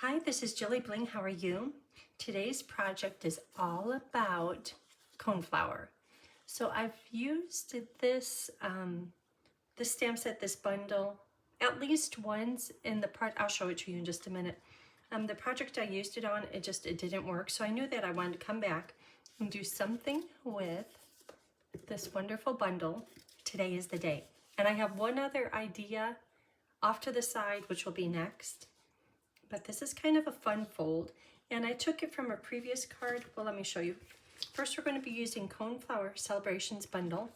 Hi, this is JilliBling. How are you? Today's project is all about Coneflower. So I've used this this stamp set, this bundle, at least once in the project. I'll show it to you in just a minute. The project I used it on, it didn't work. So I knew that I wanted to come back and do something with this wonderful bundle. Today is the day. And I have one other idea off to the side, which will be next. But this is kind of a fun fold, and I took it from a previous card. Well, let me show you. First, we're going to be using Coneflower Celebrations Bundle,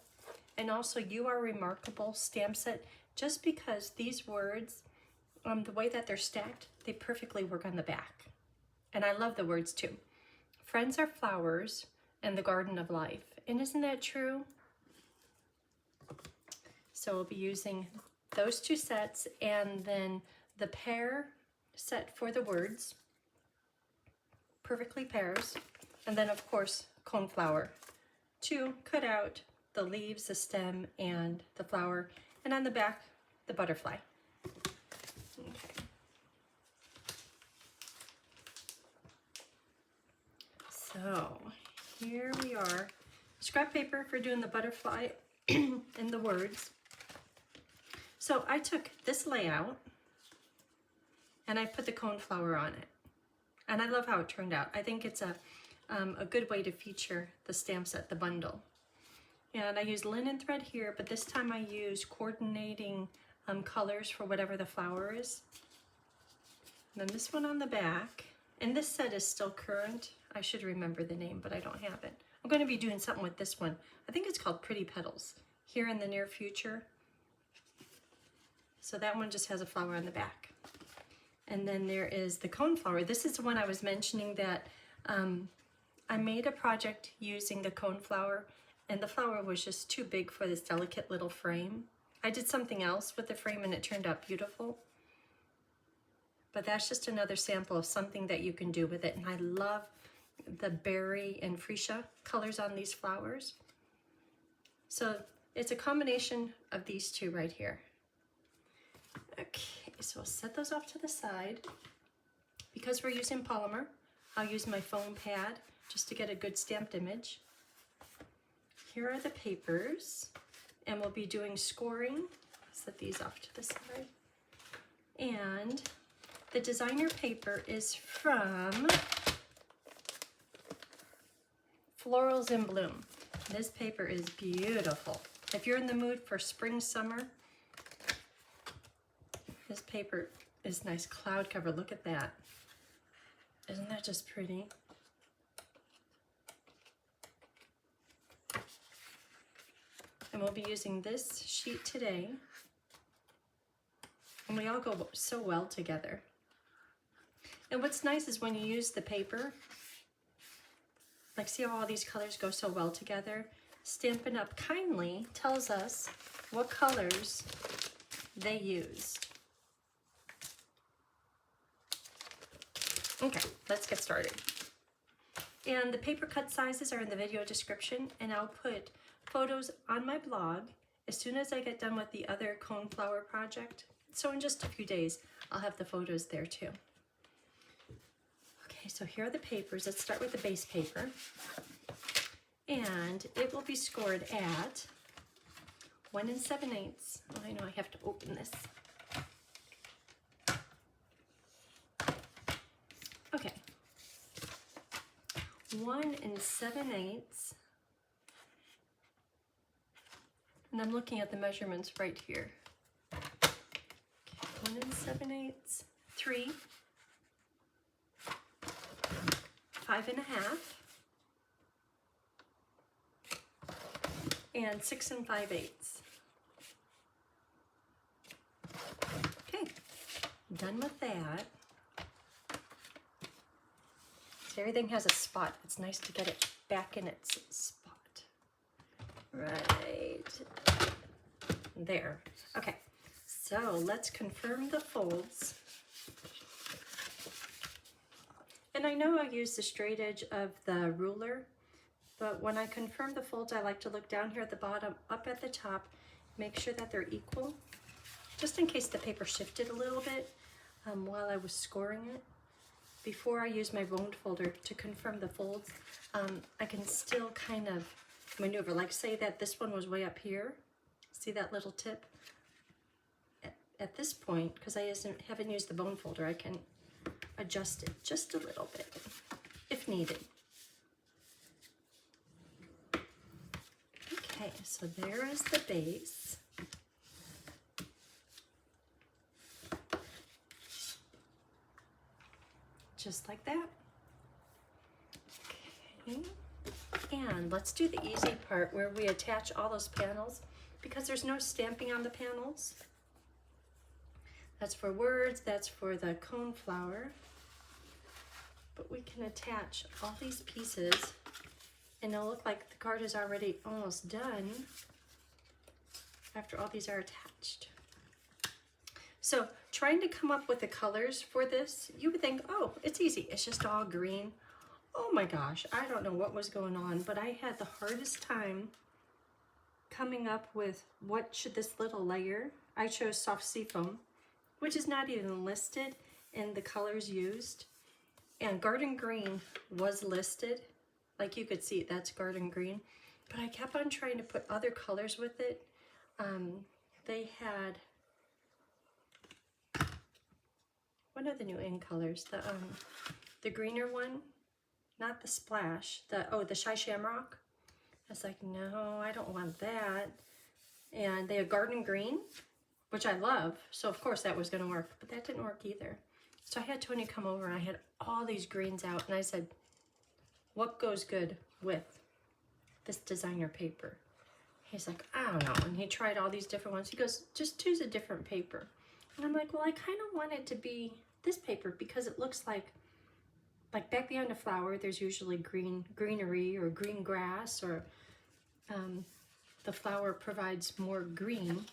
and also You Are Remarkable stamp set, just because these words, the way that they're stacked, they perfectly work on the back. And I love the words too. Friends are flowers and the garden of life. And isn't that true? So we'll be using those two sets, and then the pair set for the words, perfectly pairs, and then of course Coneflower to cut out the leaves, the stem, and the flower, and on the back the butterfly. Okay. So here we are, scrap paper for doing the butterfly and the words. So I took this layout and I put the Coneflower on it. And I love how it turned out. I think it's a good way to feature the stamp set, the bundle. And I used linen thread here, but this time I used coordinating colors for whatever the flower is. And then this one on the back. And this set is still current. I should remember the name, but I don't have it. I'm going to be doing something with this one. I think it's called Pretty Petals, here in the near future. So that one just has a flower on the back. And then there is the Coneflower. This is the one I was mentioning that I made a project using the Coneflower, and the flower was just too big for this delicate little frame. I did something else with the frame and it turned out beautiful. But that's just another sample of something that you can do with it. And I love the berry and freesia colors on these flowers. So it's a combination of these two right here. Okay, so I'll set those off to the side. Because we're using polymer, I'll use my foam pad just to get a good stamped image. Here are the papers, and we'll be doing scoring. Set these off to the side. And the designer paper is from Florals in Bloom. This paper is beautiful. If you're in the mood for spring, summer, this paper is nice cloud cover. Look at that. Isn't that just pretty? And we'll be using this sheet today. And we all go so well together. And what's nice is when you use the paper, like see how all these colors go so well together? Stampin' Up! Kindly tells us what colors they used. Okay, let's get started. And the paper cut sizes are in the video description, and I'll put photos on my blog as soon as I get done with the other Coneflower project. So in just a few days, I'll have the photos there too. Okay, so here are the papers. Let's start with the base paper. And it will be scored at 1 7/8. Oh, I know I have to open this. Okay, 1 7/8, and I'm looking at the measurements right here. Okay, 1 7/8, 3, 5 1/2, and 6 5/8. Okay, done with that. So everything has a spot. It's nice to get it back in its spot. Right there. Okay, so let's confirm the folds. And I know I use the straight edge of the ruler, but when I confirm the folds, I like to look down here at the bottom, up at the top, make sure that they're equal, just in case the paper shifted a little bit while I was scoring it. before I use my bone folder to confirm the folds, I can still kind of maneuver. Like say that this one was way up here. See that little tip? At this point, because I haven't used the bone folder, I can adjust it just a little bit if needed. Okay, so there is the base. Just like that. Okay. And let's do the easy part where we attach all those panels, because there's no stamping on the panels. That's for words, that's for the Coneflower. But we can attach all these pieces and it'll look like the card is already almost done after all these are attached. So trying to come up with the colors for this, you would think, oh, it's easy, it's just all green. Oh my gosh, I don't know what was going on, but I had the hardest time coming up with what should this little layer. I chose soft seafoam, which is not even listed in the colors used. And garden green was listed. Like you could see, that's garden green. But I kept on trying to put other colors with it. They had, what are the new in colors? The greener one, not the splash, the Shy Shamrock. I was like, no, I don't want that. And they had garden green, which I love. So of course that was gonna work, but that didn't work either. So I had Tony come over and I had all these greens out and I said, what goes good with this designer paper? He's like, I don't know. And he tried all these different ones. He goes, just choose a different paper. And I'm like, well, I kind of want it to be this paper because it looks like back behind a flower, there's usually greenery or green grass, or the flower provides more green.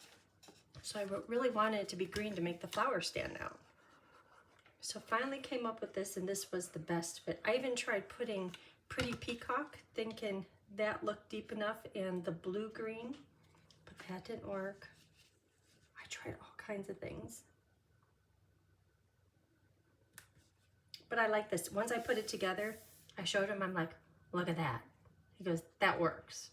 So I really wanted it to be green to make the flower stand out. So finally came up with this, and this was the best fit. I even tried putting Pretty Peacock, thinking that looked deep enough, and the blue-green, but that didn't work. I tried all kinds of things. But I like this. Once I put it together, I showed him, I'm like, look at that. He goes, that works.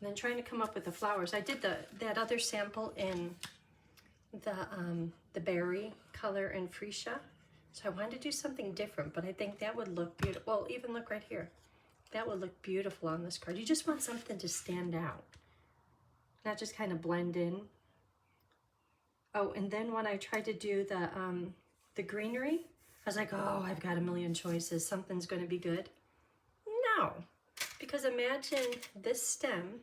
And then trying to come up with the flowers. I did that other sample in the berry color and freesia. So I wanted to do something different, but I think that would look beautiful. Well, even look right here. That would look beautiful on this card. You just want something to stand out, not just kind of blend in. Oh, and then when I tried to do the greenery, I was like, oh, I've got a million choices. Something's going to be good. No, because imagine this stem.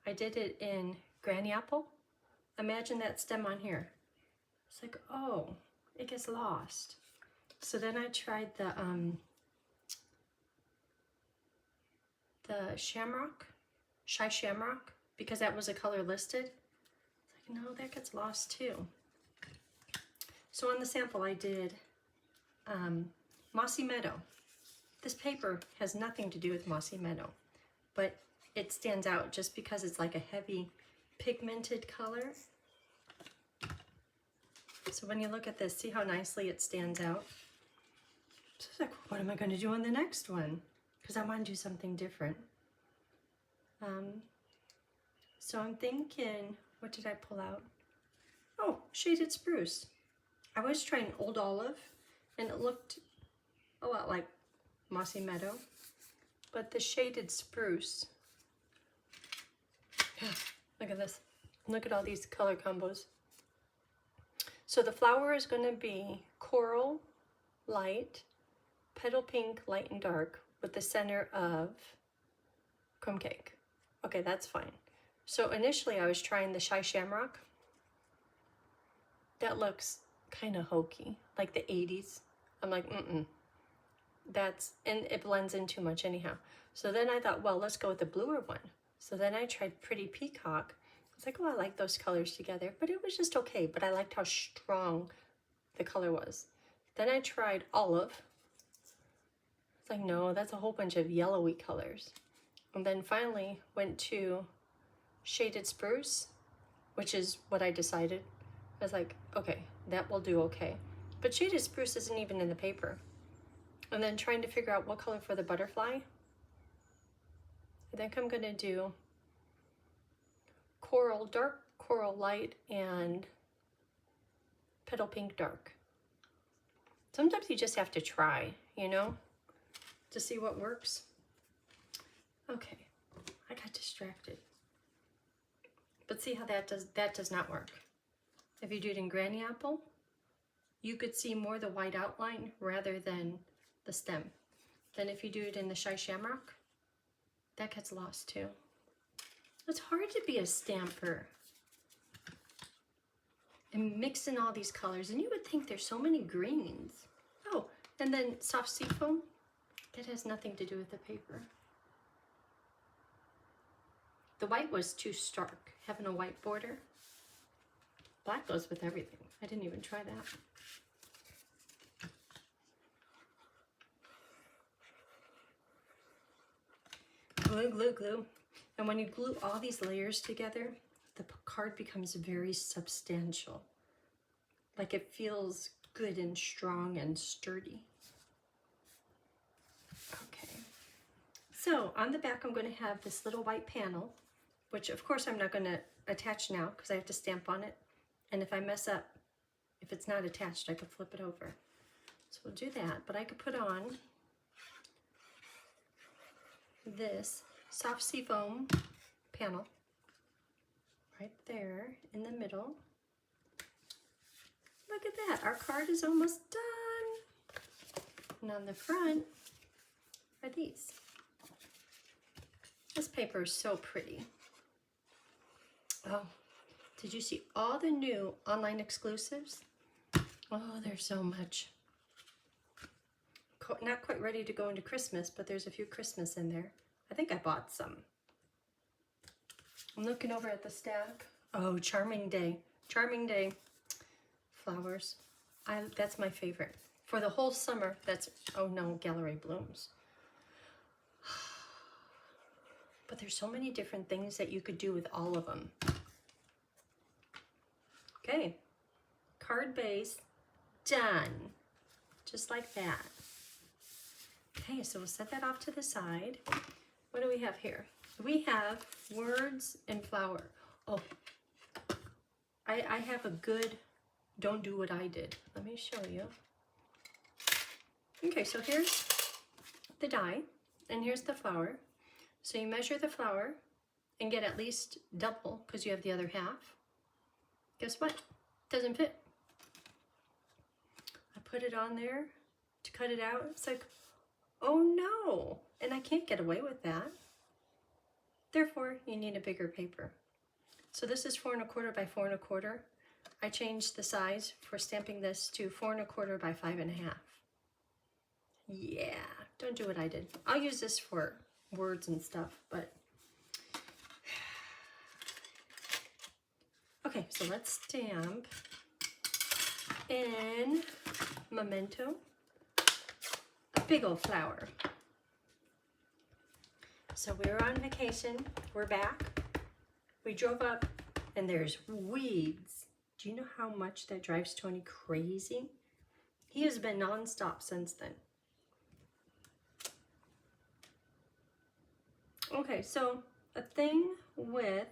I did it in Granny Apple. Imagine that stem on here. It's like, oh, it gets lost. So then I tried the shamrock, Shy Shamrock, because that was a color listed. It's like, no, that gets lost too. So on the sample I did Mossy Meadow. This paper has nothing to do with Mossy Meadow, but it stands out just because it's like a heavy pigmented color. So when you look at this, see how nicely it stands out? So it's like, what am I going to do on the next one? Because I want to do something different. So I'm thinking, what did I pull out? Oh, Shaded Spruce. I was trying Old Olive, and it looked a lot like Mossy Meadow, but the Shaded Spruce, yeah, look at this. Look at all these color combos. So the flower is going to be coral, light, petal pink, light and dark, with the center of crumb cake. Okay, that's fine. So initially I was trying the Shy Shamrock. That looks kind of hokey, like the 80s. I'm like, and it blends in too much anyhow. So then I thought, well, let's go with the bluer one. So then I tried Pretty Peacock. I was like, oh, I like those colors together, but it was just okay. But I liked how strong the color was. Then I tried Olive. It's like, no, that's a whole bunch of yellowy colors. And then finally went to Shaded Spruce. which is what I decided. I was like, okay, that will do okay. But Shaded Spruce isn't even in the paper. And then trying to figure out what color for the butterfly. I think I'm gonna do Coral Dark, Coral Light, and Petal Pink Dark. Sometimes you just have to try, you know, to see what works. Okay, I got distracted. But see how that does not work. If you do it in Granny Apple, you could see more the white outline rather than the stem. Then if you do it in the Shy Shamrock, that gets lost too. It's hard to be a stamper and mix in all these colors, and you would think there's so many greens. Oh, and then soft seafoam, that has nothing to do with the paper. The white was too stark, having a white border. Black goes with everything. I didn't even try that. Glue, glue, glue. And when you glue all these layers together, the card becomes very substantial. Like it feels good and strong and sturdy. Okay. So on the back, I'm going to have this little white panel, which of course I'm not going to attach now because I have to stamp on it. And if I mess up, if it's not attached, I could flip it over. So we'll do that, but I could put on this soft seafoam panel right there in the middle. Look at that, our card is almost done. And on the front are these. This paper is so pretty. Oh, did you see all the new online exclusives? Oh, there's so much. Not quite ready to go into Christmas, but there's a few Christmas in there. I think I bought some. I'm looking over at the stack. Oh, Charming Day. Charming Day flowers. That's my favorite. For the whole summer, that's, oh no, Gallery Blooms. But there's so many different things that you could do with all of them. Okay, card base, done. Just like that. Okay, so we'll set that off to the side. What do we have here? We have words and flower. Oh, I have a good, don't do what I did. Let me show you. Okay, so here's the die, and here's the flower. So you measure the flower and get at least double because you have the other half. Guess what? Doesn't fit. I put it on there to cut it out. It's like, oh no, and I can't get away with that. Therefore, you need a bigger paper. So this is 4 1/4 by 4 1/4. I changed the size for stamping this to 4 1/4 by 5 1/2. Yeah, don't do what I did. I'll use this for words and stuff, but okay, so let's stamp in Memento a big old flower. So we were on vacation, we're back, we drove up, and there's weeds. Do you know how much that drives Tony crazy? He has been nonstop since then. Okay, so a thing with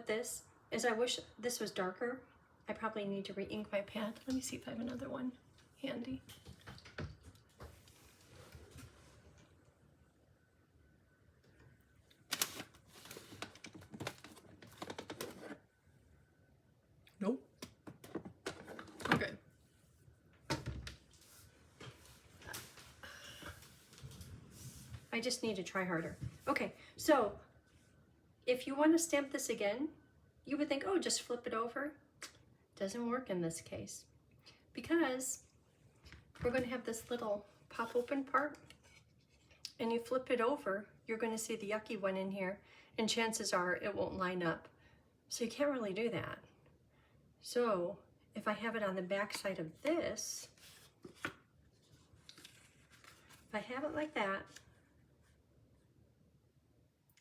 this is I wish this was darker. I probably need to re-ink my pad. Let me see if I have another one handy. Nope. Okay. I just need to try harder. Okay, so if you want to stamp this again, you would think, oh, just flip it over. Doesn't work in this case because we're going to have this little pop open part, and you flip it over, you're going to see the yucky one in here, and chances are it won't line up. So you can't really do that. So if I have it on the back side of this, if I have it like that,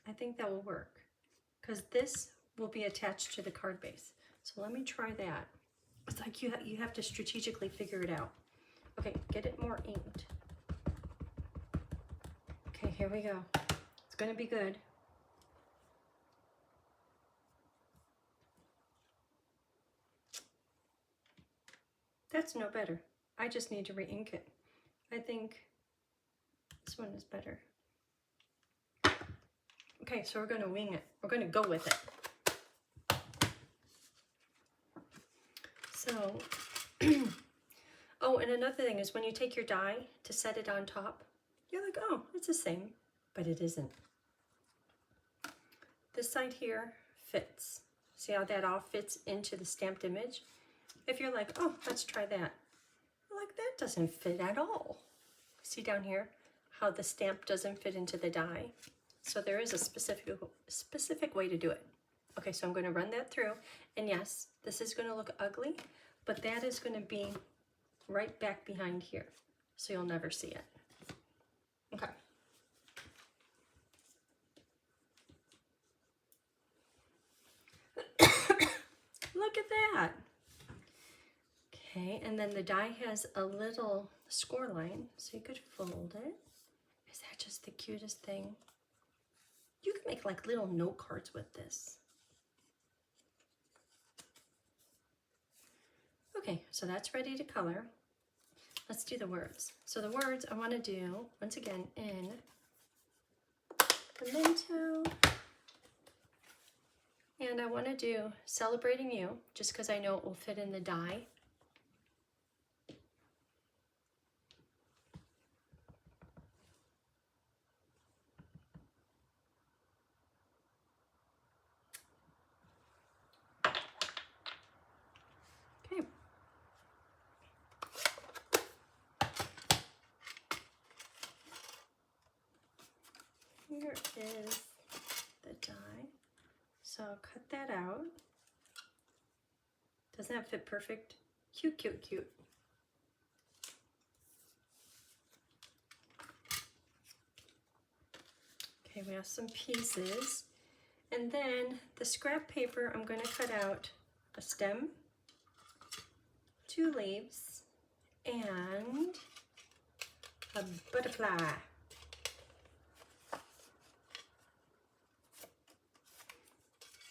I think that will work because this will be attached to the card base. So let me try that. It's like you have to strategically figure it out. Okay, get it more inked. Okay, here we go. It's gonna be good. That's no better. I just need to re-ink it. I think this one is better. Okay, so we're gonna wing it. We're gonna go with it. So, oh, and another thing is when you take your die to set it on top, you're like, oh, it's the same, but it isn't. This side here fits. See how that all fits into the stamped image? If you're like, oh, let's try that. You're like, that doesn't fit at all. See down here how the stamp doesn't fit into the die? So there is a specific way to do it. Okay, so I'm going to run that through. And yes, this is going to look ugly, but that is going to be right back behind here. So you'll never see it. Okay. Look at that. Okay, and then the die has a little score line, so you could fold it. Is that just the cutest thing? You can make like little note cards with this. Okay, so that's ready to color. Let's do the words. So the words I want to do, once again, in Memento. And I want to do Celebrating You, just because I know it will fit in the die. Okay. Here is the die. So I'll cut that out. Doesn't that fit perfect? Cute, cute, cute. Okay, we have some pieces. And then the scrap paper, I'm going to cut out a stem, 2 leaves, and a butterfly.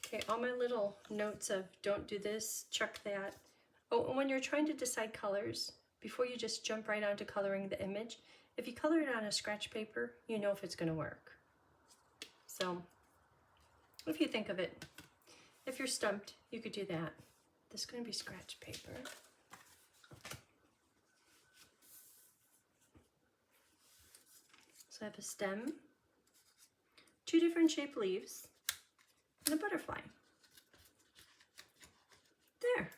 Okay, all my little notes of don't do this, chuck that. Oh, and when you're trying to decide colors, before you just jump right onto coloring the image, if you color it on a scratch paper, you know if it's going to work. So, if you think of it, if you're stumped, you could do that. This is going to be scratch paper. So I have a stem, 2 different shaped leaves, and a butterfly. There.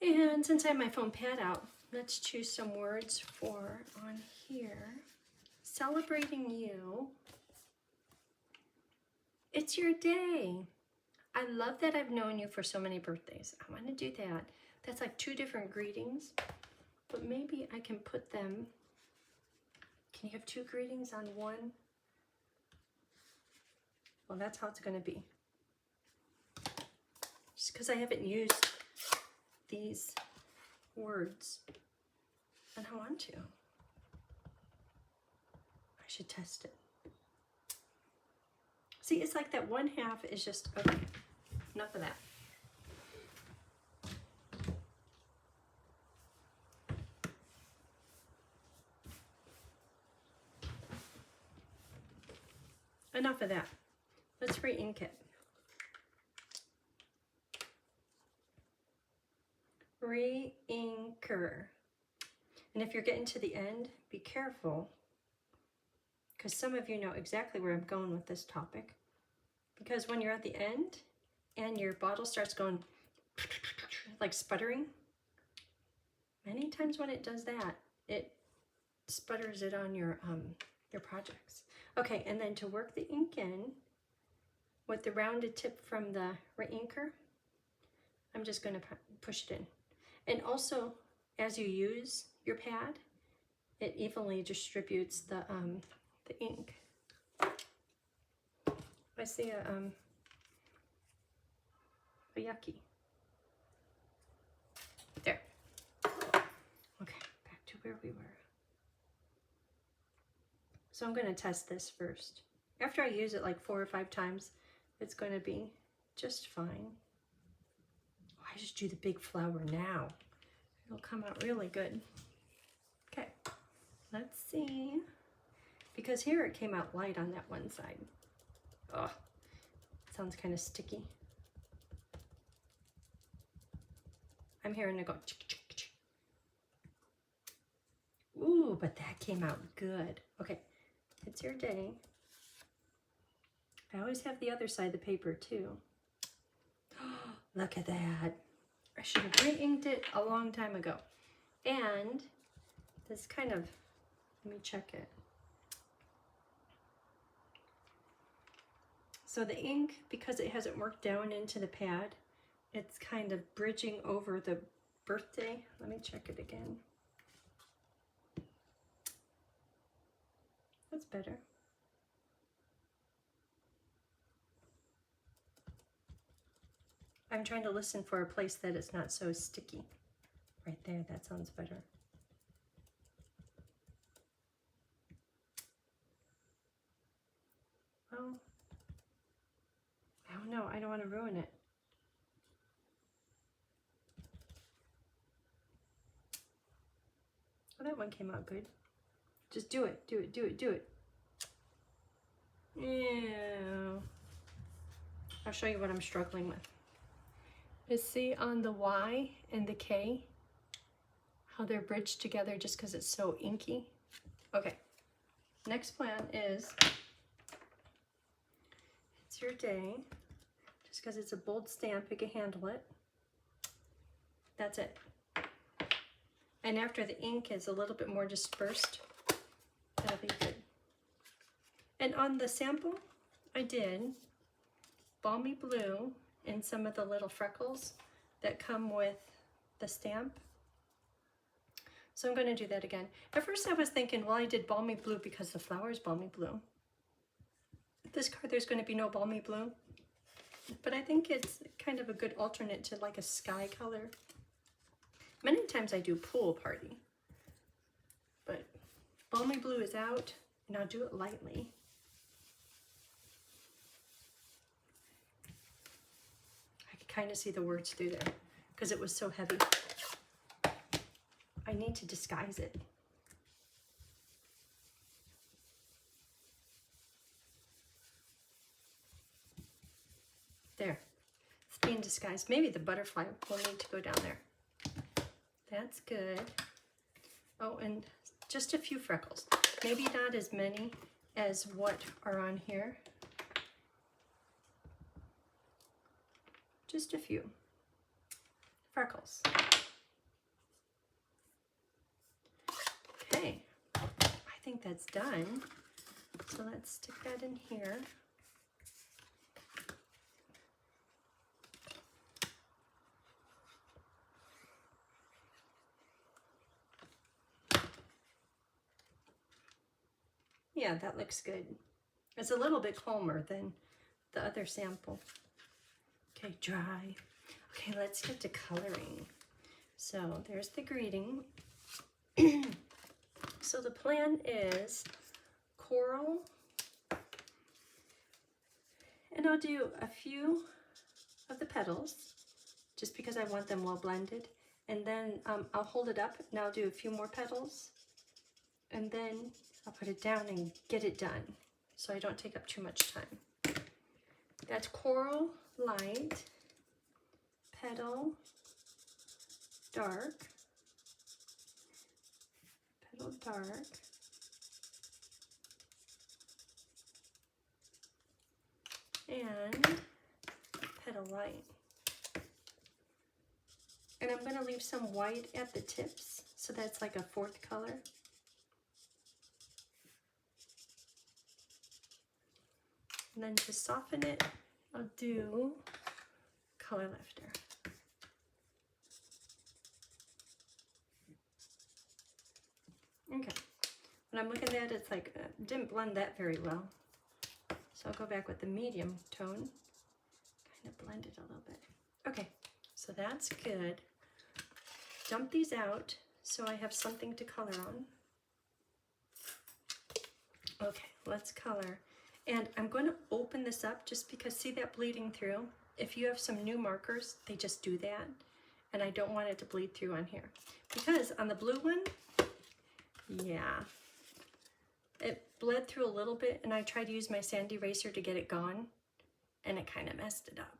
And since I have my foam pad out, let's choose some words for on here. Celebrating you. It's your day. I love that I've known you for so many birthdays. I want to do that. That's like 2 different greetings, but maybe I can put them. Can you have 2 greetings on one? Well, that's how it's going to be. Just because I haven't used these words, and I want to. I should test it. See, it's like that 1/2 is just, okay, enough of that. Enough of that. Let's re-ink it. Re-inker. And if you're getting to the end, be careful, because some of you know exactly where I'm going with this topic. Because when you're at the end and your bottle starts going like sputtering, many times when it does that, it sputters it on your projects. Okay, and then to work the ink in with the rounded tip from the re-inker, I'm just going to push it in. And also, as you use your pad, it evenly distributes the ink. I see a yucky. There. Okay, back to where we were. So I'm going to test this first. After I use it like 4 or 5 times, it's going to be just fine. Oh, I just do the big flower now. It'll come out really good. Okay, let's see. Because here it came out light on that one side. Oh, sounds kind of sticky. I'm hearing it go chick, chick, chick. Ooh, but that came out good. Okay, it's your day. I always have the other side of the paper too. Look at that. I should have re-inked it a long time ago. And this kind of, let me check it. So the ink, because it hasn't worked down into the pad, it's kind of bridging over the birthday. Let me check it again. That's better. I'm trying to listen for a place that it's not so sticky. Right there, that sounds better. Well, I don't know, I don't want to ruin it. Well, that one came out good. Just do it, do it, do it, do it. Yeah. I'll show you what I'm struggling with. Is see on the Y and the K, how they're bridged together just because it's so inky? Okay, next plan is, it's your day. Just because it's a bold stamp, you can handle it. That's it. And after the ink is a little bit more dispersed, that'll be good. And on the sample, I did balmy blue in some of the little freckles that come with the stamp. So I'm going to do that again. At first I was thinking, well, I did balmy blue because the flower is balmy blue. This card, there's going to be no balmy blue. But I think it's kind of a good alternate to like a sky color. Many times I do pool party. But balmy blue is out, and I'll do it lightly. I could kind of see the words through there because it was so heavy. I need to disguise it. There, it's being disguised. Maybe the butterfly will need to go down there. That's good. Oh, and just a few freckles. Maybe not as many as what are on here. Just a few freckles. Okay, I think that's done. So let's stick that in here. Yeah, that looks good. It's a little bit calmer than the other sample. Okay, dry. Okay, let's get to coloring. So there's the greeting. So the plan is coral, and I'll do a few of the petals just because I want them well blended, and then I'll hold it up and I'll do a few more petals, and then I'll put it down and get it done so I don't take up too much time. That's coral, light, petal, dark, petal, dark, and petal light. And I'm going to leave some white at the tips, so that's like a fourth color. And then to soften it, I'll do color lifter. Okay, when I'm looking at it, it's like, didn't blend that very well. So I'll go back with the medium tone, kind of blend it a little bit. Okay, so that's good. Dump these out so I have something to color on. Okay, let's color. And I'm going to open this up just because, see that bleeding through? If you have some new markers, they just do that. And I don't want it to bleed through on here. Because on the blue one, yeah, it bled through a little bit, and I tried to use my sand eraser to get it gone, and it kind of messed it up.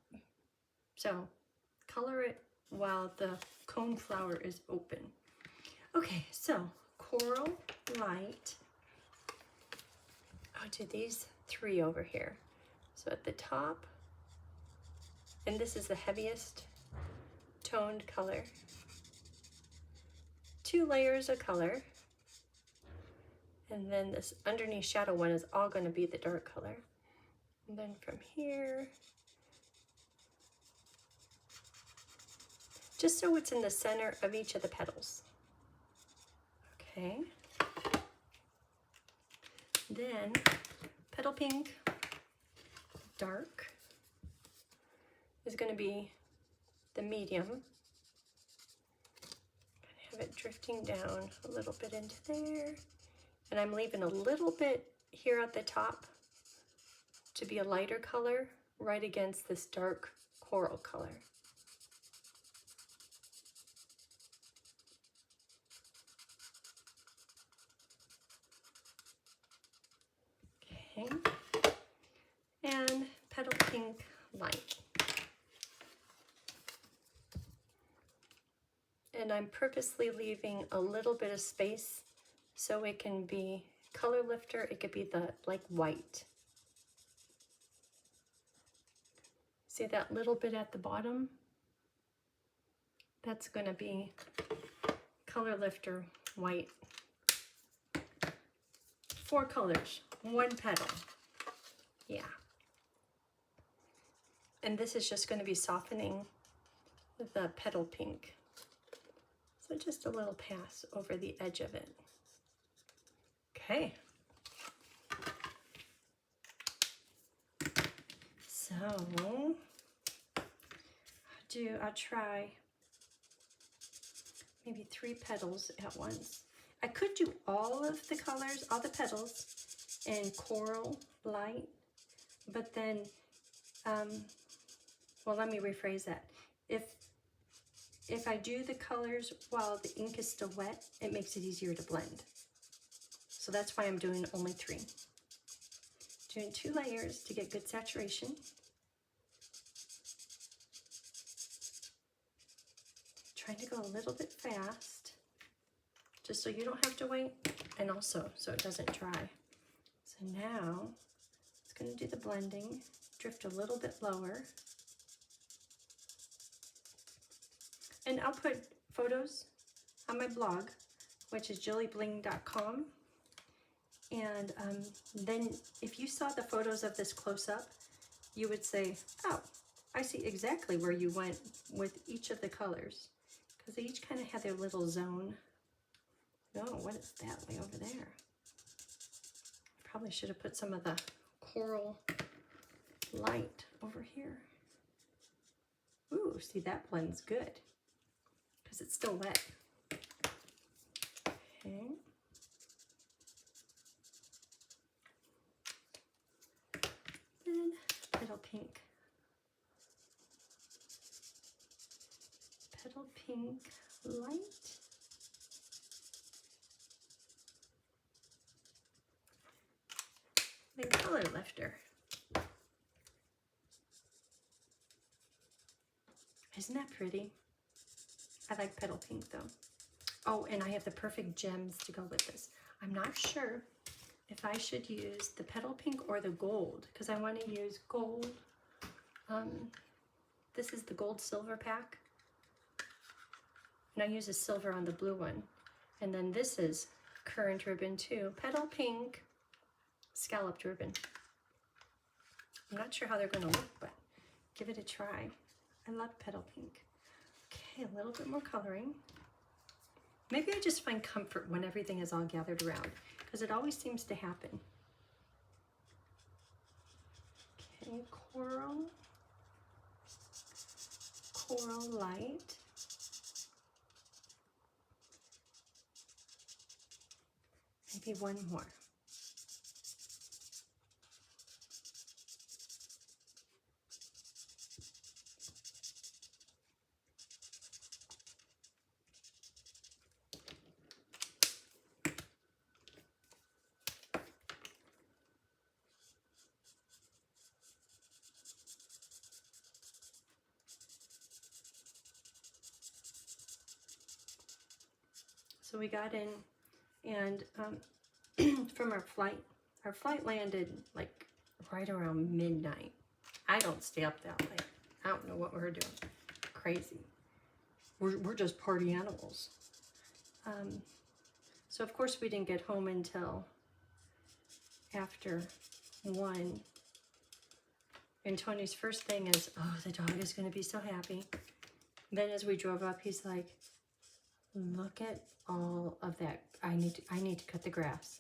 So color it while the Coneflower is open. Okay, so Coral Light. I'll do these 3 over here. So at the top, and this is the heaviest toned color. 2 layers of color. And then this underneath shadow one is all going to be the dark color. And then from here, just so it's in the center of each of the petals. Okay. Then Petal Pink Dark is going to be the medium. Have it drifting down a little bit into there. And I'm leaving a little bit here at the top to be a lighter color right against this dark coral color. Okay. And Petal Pink Light. And I'm purposely leaving a little bit of space so it can be color lifter. It could be the like white. See that little bit at the bottom? That's going to be color lifter white. 4 colors, 1 petal. Yeah. And this is just going to be softening the petal pink. So just a little pass over the edge of it. Okay. So I'll try maybe 3 petals at once. I could do all of the colors, all the petals in Coral Light, but then, well, let me rephrase that. If I do the colors while the ink is still wet, it makes it easier to blend. So that's why I'm doing only 3. Doing 2 layers to get good saturation. Trying to go a little bit fast, just so you don't have to wait, and also so it doesn't dry. So now it's going to do the blending, drift a little bit lower. And I'll put photos on my blog, which is JilliBling.com. And then if you saw the photos of this close-up, you would say, oh, I see exactly where you went with each of the colors, because they each kind of have their little zone. Oh, what is that way over there? Probably should have put some of the Coral Light over here. Ooh, see, that blends good because it's still wet. Okay. Then Petal Pink. Petal Pink Light. Then Color Lifter. Isn't that pretty? I like Petal Pink though. Oh, and I have the perfect gems to go with this. I'm not sure if I should use the Petal Pink or the gold, because I want to use gold. This is the gold silver pack. And I use a silver on the blue one. And then this is current ribbon too. Petal Pink scalloped ribbon. I'm not sure how they're going to look, but give it a try. I love Petal Pink. Okay, a little bit more coloring. Maybe I just find comfort when everything is all gathered around, because it always seems to happen. Okay, coral light. Maybe one more. So we got in, and from our flight landed like right around midnight. I don't stay up that late. I don't know what we're doing. Crazy. We're just party animals. So of course we didn't get home until after 1. And Tony's first thing is, oh, the dog is going to be so happy. Then as we drove up, he's like, look at all of that. I need to cut the grass.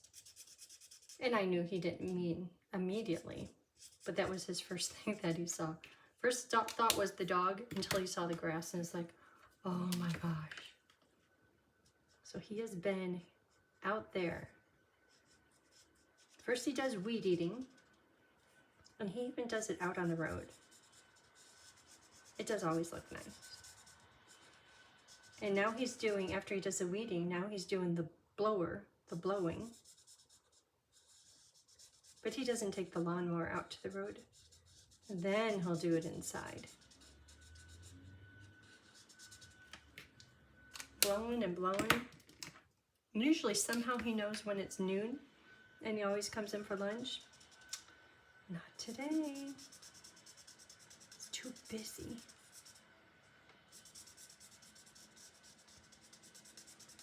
And I knew he didn't mean immediately, but that was his first thing that he saw. First thought was the dog until he saw the grass, and it's like, oh my gosh. So he has been out there. First he does weed eating, and he even does it out on the road. It does always look nice. And now he's doing, after he does the weeding, now he's doing the blowing. But he doesn't take the lawnmower out to the road. And then he'll do it inside. Blowing and blowing. And usually somehow he knows when it's noon, and he always comes in for lunch. Not today. It's too busy.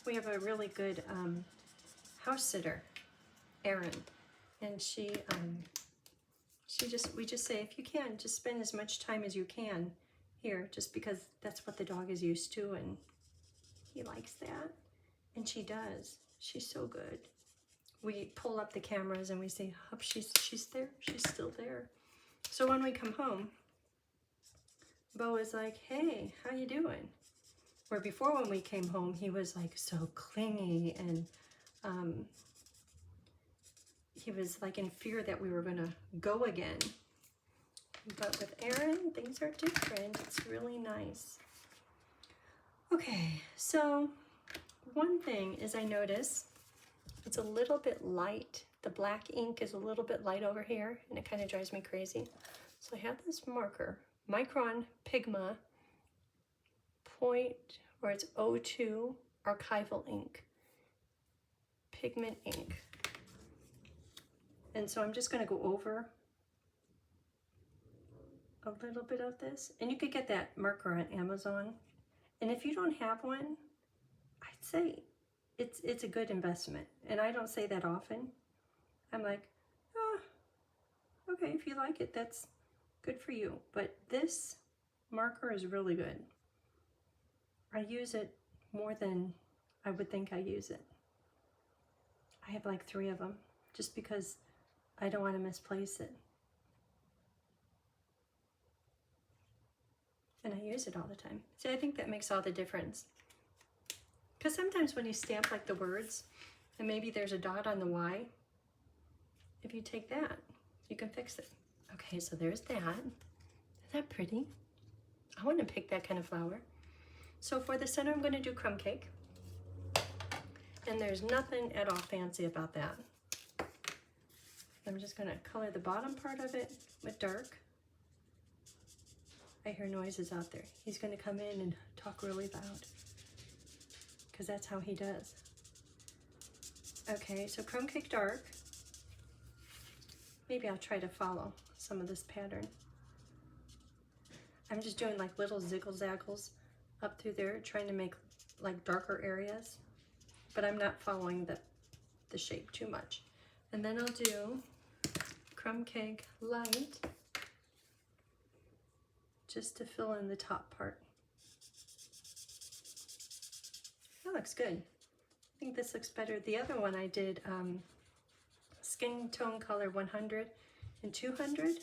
We have a really good house sitter, Erin, and we just say, if you can, just spend as much time as you can here, just because that's what the dog is used to, and he likes that, and she does. She's so good. We pull up the cameras and we say, oh, she's there. She's still there. So when we come home, Bo is like, hey, how you doing? Where before when we came home, he was like so clingy, and he was like in fear that we were gonna go again. But with Erin, things are different. It's really nice. Okay, so one thing is I notice it's a little bit light. The black ink is a little bit light over here, and it kind of drives me crazy. So I have this marker, Micron Pigma it's 02 archival ink, pigment ink. And so I'm just going to go over a little bit of this. And you could get that marker on Amazon. And if you don't have one, I'd say it's a good investment. And I don't say that often. I'm like, oh, okay, if you like it, that's good for you. But this marker is really good. I use it more than I would think I use it. I have like 3 of them, just because I don't want to misplace it. And I use it all the time. See, I think that makes all the difference. Because sometimes when you stamp like the words, and maybe there's a dot on the Y, if you take that, you can fix it. Okay, so there's that. Isn't that pretty? I want to pick that kind of flower. So for the center, I'm going to do crumb cake. And there's nothing at all fancy about that. I'm just going to color the bottom part of it with dark. I hear noises out there. He's going to come in and talk really loud, because that's how he does. Okay, so crumb cake dark. Maybe I'll try to follow some of this pattern. I'm just doing like little ziggle-zaggles up through there, trying to make like darker areas, but I'm not following the shape too much. And then I'll do crumb cake light, just to fill in the top part. That looks good. I think this looks better. The other one I did skin tone color 100 and 200.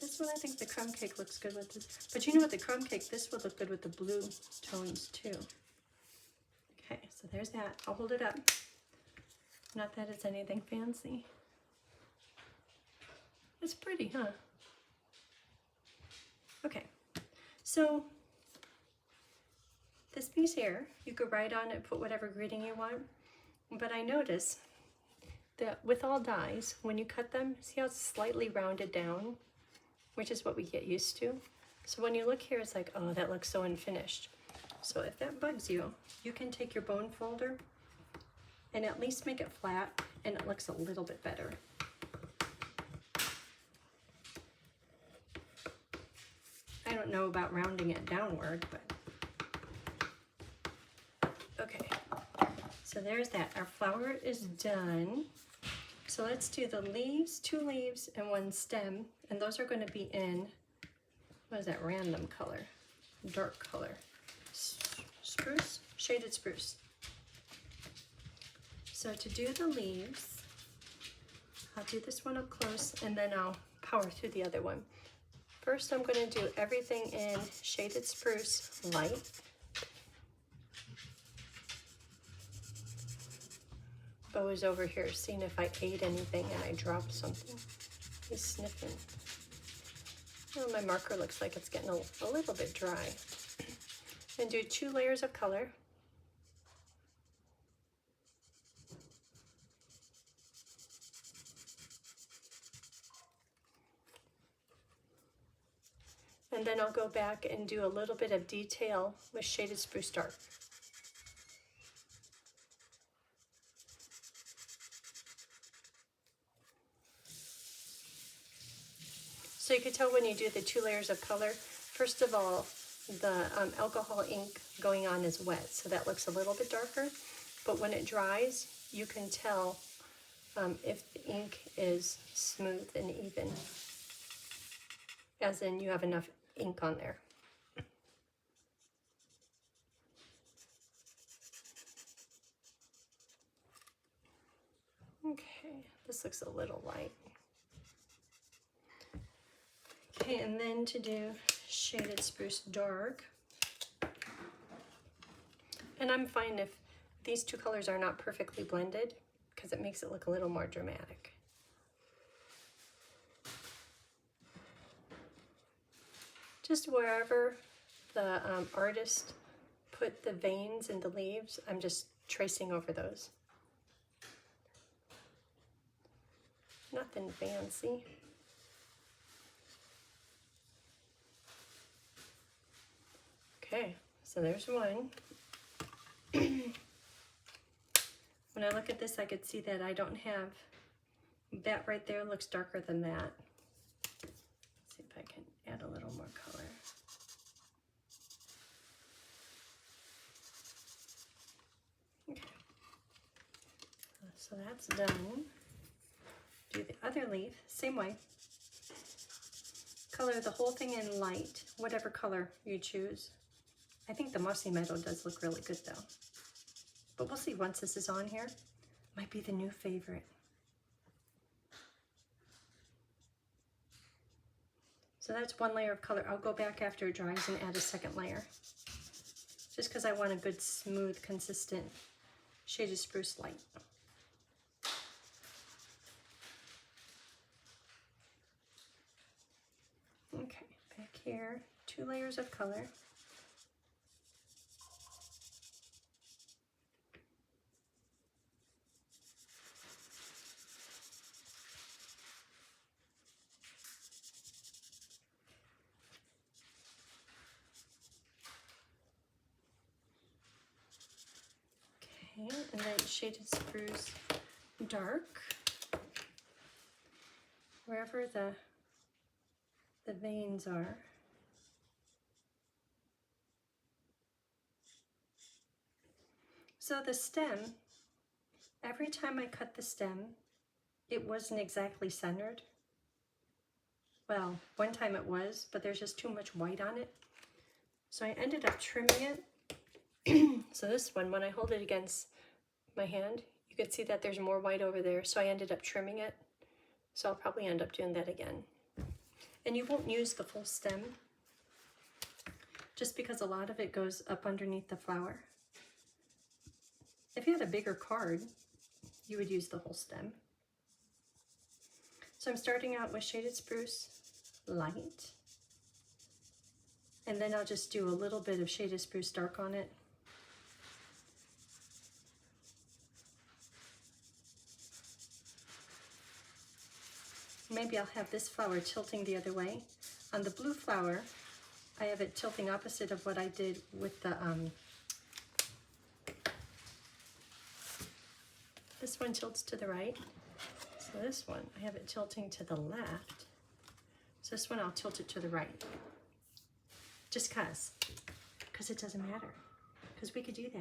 This one, I think the crumb cake looks good with this. But you know what, the crumb cake, this would look good with the blue tones too. Okay, so there's that. I'll hold it up. Not that it's anything fancy. It's pretty, huh? Okay, so this piece here, you could write on it, put whatever grading you want. But I notice that with all dies, when you cut them, see how it's slightly rounded down, which is what we get used to. So when you look here, it's like, oh, that looks so unfinished. So if that bugs you, you can take your bone folder and at least make it flat, and it looks a little bit better. I don't know about rounding it downward, but okay. So there's that. Our flower is done. So let's do the leaves, 2 leaves and 1 stem, and those are going to be in, what is that, random color, dark color, spruce, shaded spruce. So to do the leaves, I'll do this one up close and then I'll power through the other one. First, I'm going to do everything in shaded spruce light. Bo is over here seeing if I ate anything and I dropped something. He's sniffing. Oh, my marker looks like it's getting a little bit dry. And do 2 layers of color. And then I'll go back and do a little bit of detail with shaded spruce dark. So you can tell when you do the 2 layers of color, first of all, the alcohol ink going on is wet, so that looks a little bit darker. But when it dries, you can tell if the ink is smooth and even, as in you have enough ink on there. Okay, this looks a little light. Okay, and then to do shaded spruce dark. And I'm fine if these 2 colors are not perfectly blended, because it makes it look a little more dramatic. Just wherever the artist put the veins in the leaves, I'm just tracing over those. Nothing fancy. Okay, so there's one. When I look at this, I could see that I don't have, that right there looks darker than that. Let's see if I can add a little more color. Okay, so that's done. Do the other leaf, same way. Color the whole thing in light, whatever color you choose. I think the mossy meadow does look really good though. But we'll see once this is on here. Might be the new favorite. So that's 1 layer of color. I'll go back after it dries and add a 2nd layer. Just because I want a good, smooth, consistent shaded spruce light. Okay, back here, 2 layers of color. Okay, and then shaded spruce dark. Wherever the veins are. So the stem, every time I cut the stem, it wasn't exactly centered. Well, one time it was, but there's just too much white on it. So I ended up trimming it. So this one, when I hold it against my hand, you could see that there's more white over there, so I ended up trimming it. So I'll probably end up doing that again. And you won't use the full stem, just because a lot of it goes up underneath the flower. If you had a bigger card, you would use the whole stem. So I'm starting out with Shaded Spruce Light. And then I'll just do a little bit of Shaded Spruce Dark on it. Maybe I'll have this flower tilting the other way. On the blue flower, I have it tilting opposite of what I did with the, this one tilts to the right. So this one, I have it tilting to the left. So this one, I'll tilt it to the right. Just because it doesn't matter, because we could do that.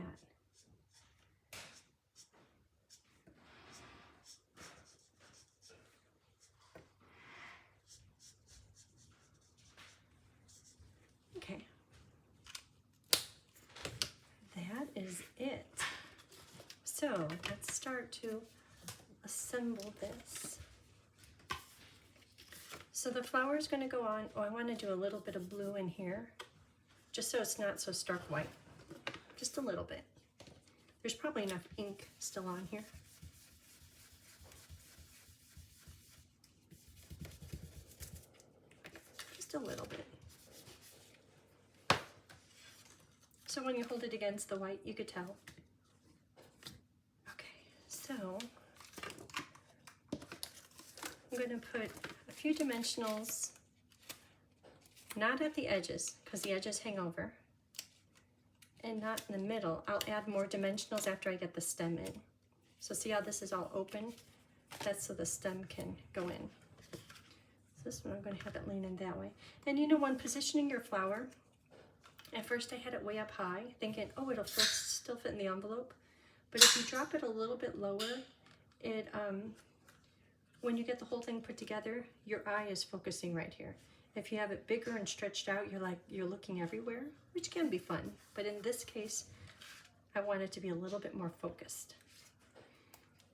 Okay, that is it. So let's start to assemble this. So the flower is going to go on. Oh, I want to do a little bit of blue in here, just so it's not so stark white. Just a little bit. There's probably enough ink still on here. Just a little bit. So when you hold it against the white, you could tell. Okay, so I'm going to put a few dimensionals, not at the edges, because the edges hang over, and not in the middle. I'll add more dimensionals after I get the stem in. So see how this is all open? That's so the stem can go in. So this one, I'm going to have it lean in that way. And you know, when positioning your flower, at first I had it way up high, thinking, oh, it'll still fit in the envelope. But if you drop it a little bit lower, it when you get the whole thing put together, your eye is focusing right here. If you have it bigger and stretched out, you're looking everywhere, which can be fun. But in this case, I want it to be a little bit more focused.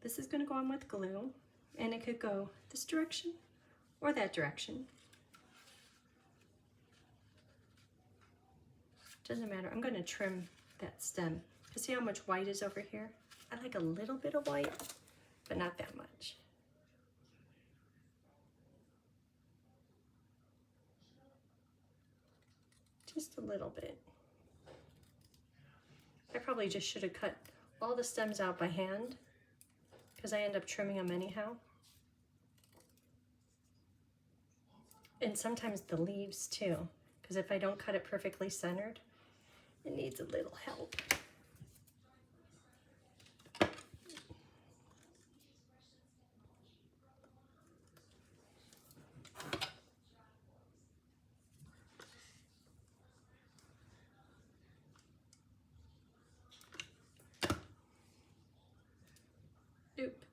This is going to go on with glue, and it could go this direction or that direction. Doesn't matter. I'm going to trim that stem. See how much white is over here? I like a little bit of white, but not that much. Just a little bit. I probably just should have cut all the stems out by hand, because I end up trimming them anyhow. And sometimes the leaves too, because if I don't cut it perfectly centered, it needs a little help. Oop,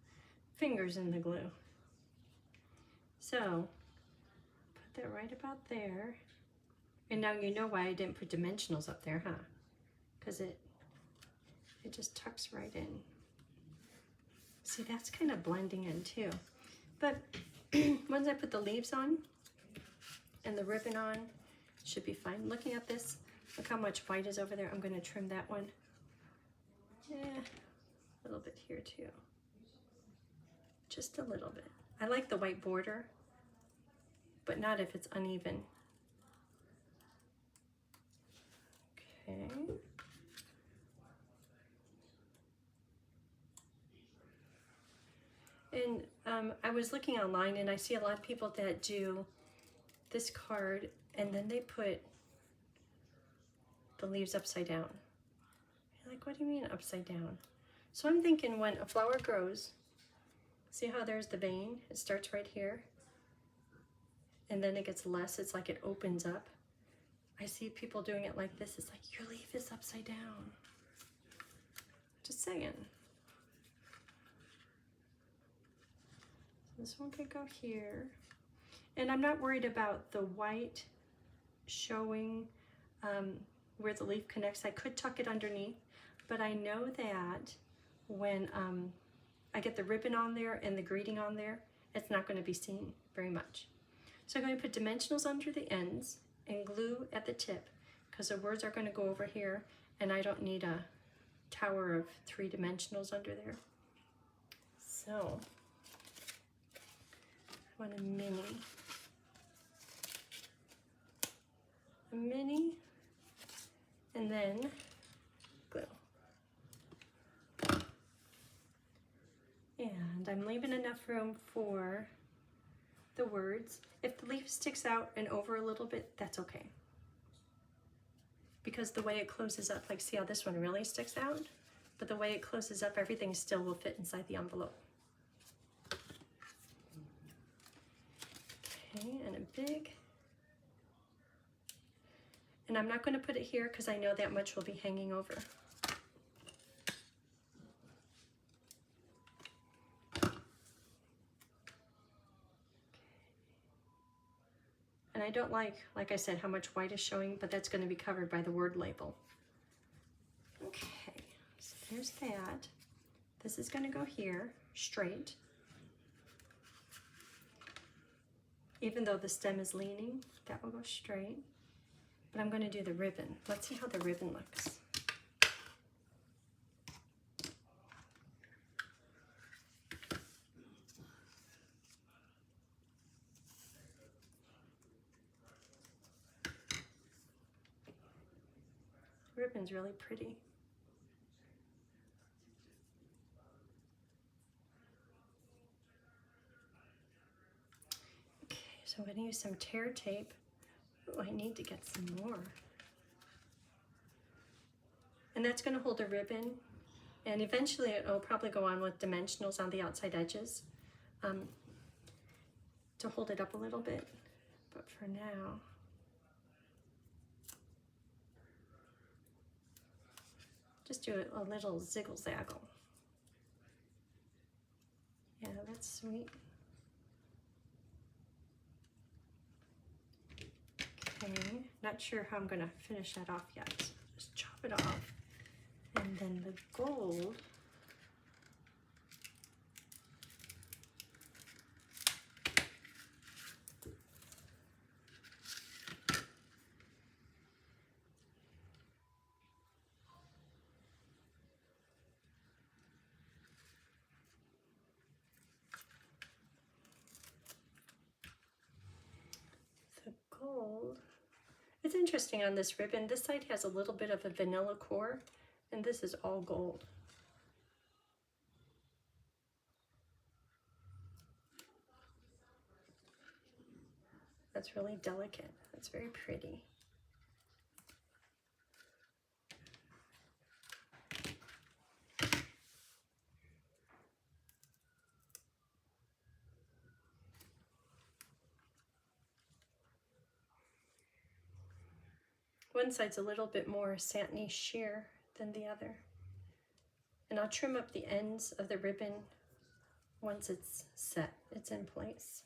fingers in the glue. So, put that right about there. And now you know why I didn't put dimensionals up there, huh? Because it just tucks right in. See, that's kind of blending in too. But once I put the leaves on and the ribbon on, it should be fine. Looking at this, look how much white is over there. I'm going to trim that one. Yeah, a little bit here too. Just a little bit. I like the white border, but not if it's uneven. Okay. And I was looking online, and I see a lot of people that do this card and then they put the leaves upside down. You're like, what do you mean upside down? So I'm thinking, when a flower grows, see how there's the vein? It starts right here, and then it gets less. It's like it opens up. I see people doing it like this. It's like, your leaf is upside down. Just saying. This one could go here. And I'm not worried about the white showing where the leaf connects. I could tuck it underneath, but I know that when I get the ribbon on there and the greeting on there, it's not going to be seen very much. So I'm going to put dimensionals under the ends and glue at the tip because the words are going to go over here and I don't need a tower of 3 dimensionals under there. So I want a mini, and then glue. And I'm leaving enough room for the words. If the leaf sticks out and over a little bit, that's okay. Because the way it closes up, like see how this one really sticks out? But the way it closes up, everything still will fit inside the envelope. Okay, and a big. And I'm not going to put it here because I know that much will be hanging over. And I don't like I said, how much white is showing, but that's going to be covered by the word label. Okay, so there's that. This is going to go here, straight. Even though the stem is leaning, that will go straight. But I'm going to do the ribbon. Let's see how the ribbon looks. The ribbon's really pretty. Okay, so I'm going to use some tear tape. Oh, I need to get some more. And that's going to hold a ribbon, and eventually it will probably go on with dimensionals on the outside edges to hold it up a little bit. But for now, just do a little ziggle-zaggle. Yeah, that's sweet. Okay, not sure how I'm going to finish that off yet. So just chop it off. And then the gold, it's interesting on this ribbon, this side has a little bit of a vanilla core, and this is all gold. That's really delicate. That's very pretty. One side's a little bit more satiny sheer than the other. And I'll trim up the ends of the ribbon once it's set, it's in place.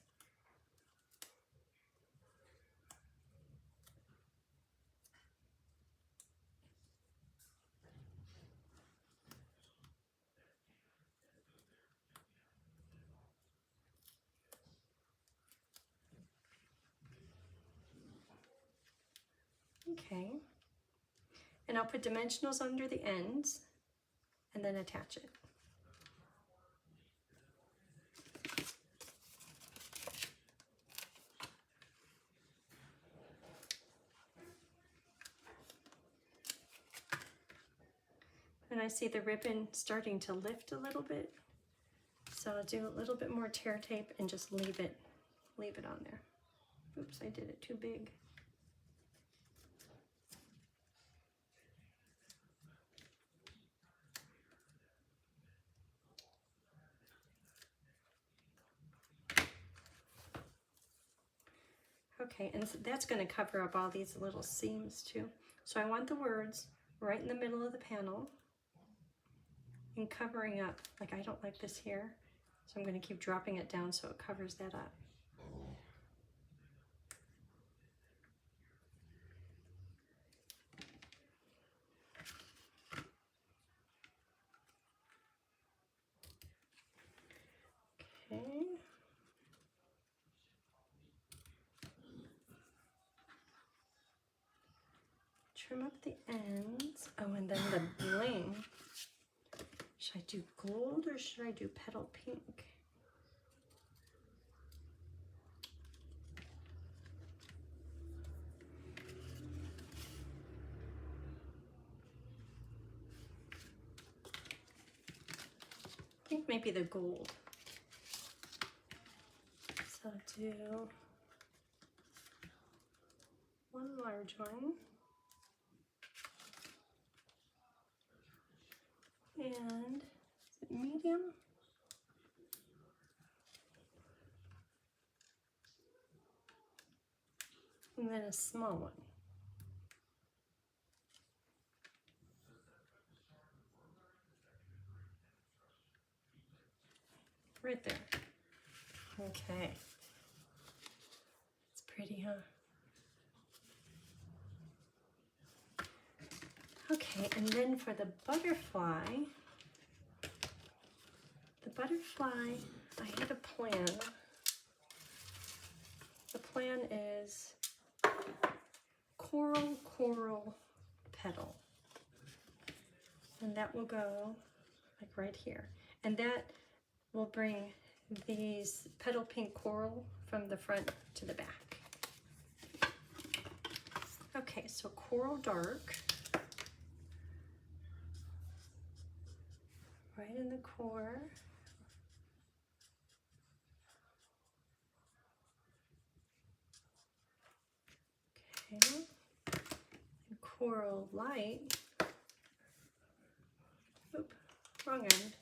Okay, and I'll put dimensionals under the ends and then attach it. And I see the ribbon starting to lift a little bit, so I'll do a little bit more tear tape and just leave it on there. Oops, I did it too big. Okay, and so that's going to cover up all these little seams too. So I want the words right in the middle of the panel and covering up, like I don't like this here, so I'm going to keep dropping it down so it covers that up. trim up the ends. Oh, and then the bling. Should I do gold or should I do petal pink? I think maybe the gold. So I'll do one large one. And is it medium? And then a small one. Right there. Okay. It's pretty, huh? Okay, and then for the butterfly, I had a plan. The plan is coral, coral, petal. And that will go like right here. And that will bring these petal pink coral from the front to the back. Okay, so coral dark. Right in the core. Okay. And coral light. Oop, wrong end.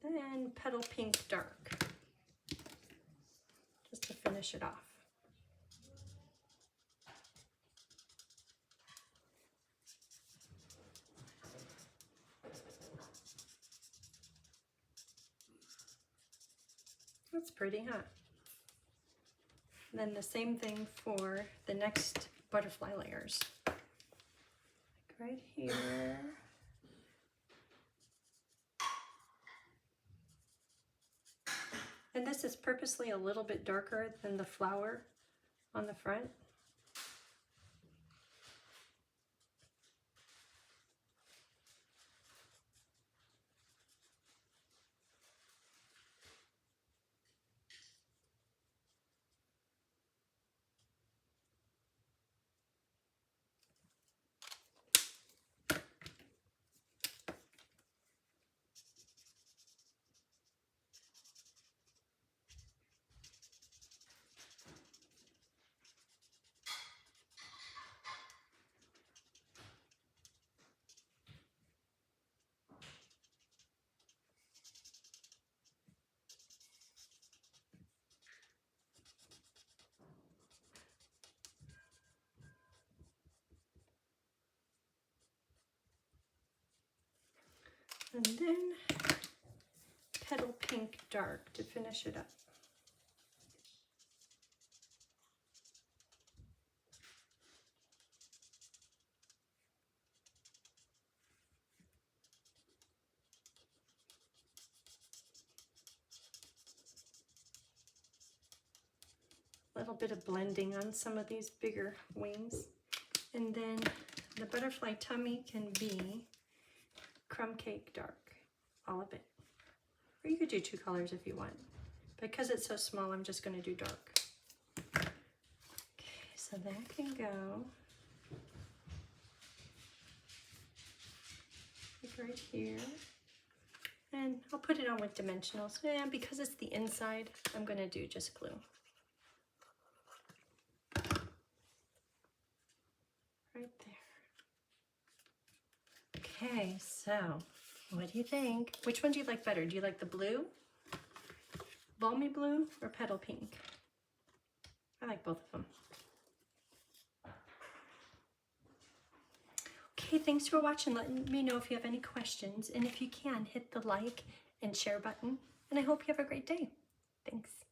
And then petal pink dark, just to finish it off. That's pretty, huh? And then the same thing for the next butterfly layers. Like right here. And this is purposely a little bit darker than the flower on the front. And then petal pink dark to finish it up. A little bit of blending on some of these bigger wings. And then the butterfly tummy can be crumb cake dark, all of it. Or you could do two colors if you want. Because it's so small, I'm just going to do dark. Okay, so that can go like right here. And I'll put it on with dimensionals. And because it's the inside, I'm going to do just glue. Right there. Okay, so what do you think? Which one do you like better? Do you like the blue, balmy blue, or petal pink? I like both of them. Okay, thanks for watching. Let me know if you have any questions. And if you can, hit the like and share button. And I hope you have a great day. Thanks.